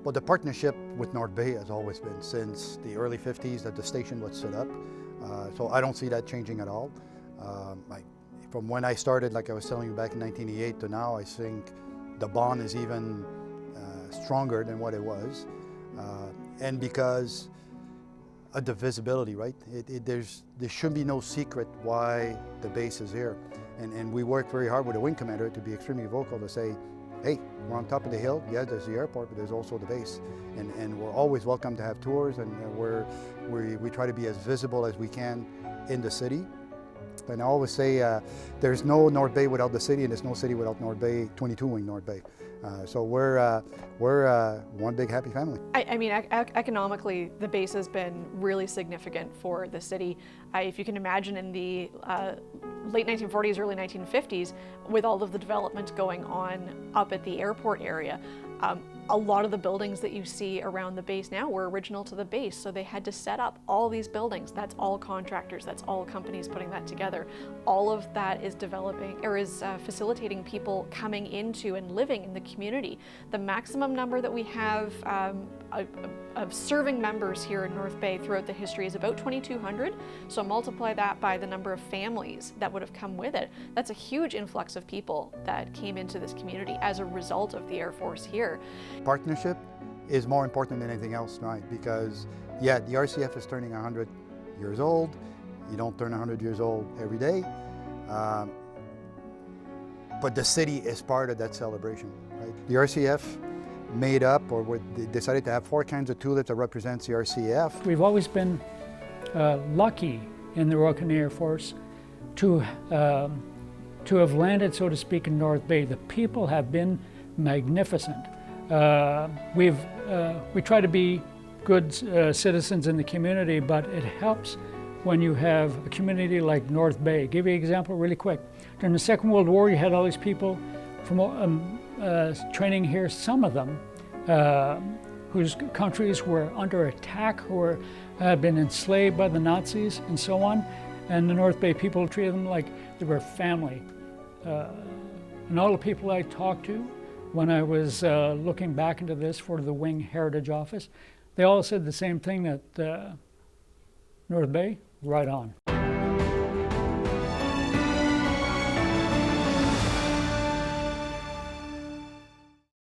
Well, the partnership with North Bay has always been since the early 50s that the station was set up. So I don't see that changing at all. From when I started, like I was telling you back in 1988 to now, I think the bond is even stronger than what it was. And because of the visibility, right? There should be no secret why the base is here. And we work very hard with the wing commander to be extremely vocal to say, hey, we're on top of the hill. Yeah, there's the airport, but there's also the base. And we're always welcome to have tours, and we try to be as visible as we can in the city. And I always say there's no North Bay without the city, and there's no city without North Bay, 22 Wing North Bay. So we're one big happy family. I mean, economically, the base has been really significant for the city. If you can imagine in the late 1940s, early 1950s, with all of the development going on up at the airport area, a lot of the buildings that you see around the base now were original to the base, so they had to set up all these buildings. That's all contractors, that's all companies putting that together. All of that is developing, or is facilitating people coming into and living in the community. The maximum number that we have of serving members here in North Bay throughout the history is about 2,200. So multiply that by the number of families that would have come with it. That's a huge influx of people that came into this community as a result of the Air Force here. Partnership is more important than anything else, right? Because yeah, the RCF is turning 100 years old. You don't turn 100 years old every day. But the city is part of that celebration, right? The RCF made up, or they decided to have 4 kinds of tulips that represents the RCF. We've always been lucky in the Royal Canadian Air Force to have landed, so to speak, in North Bay. The people have been magnificent. We try to be good citizens in the community, but it helps when you have a community like North Bay. Give you an example really quick. During the Second World War, you had all these people from training here, some of them whose countries were under attack, who had been enslaved by the Nazis and so on. And the North Bay people treated them like they were family. And all the people I talked to when I was looking back into this for the Wing Heritage Office, they all said the same thing, that North Bay, right on.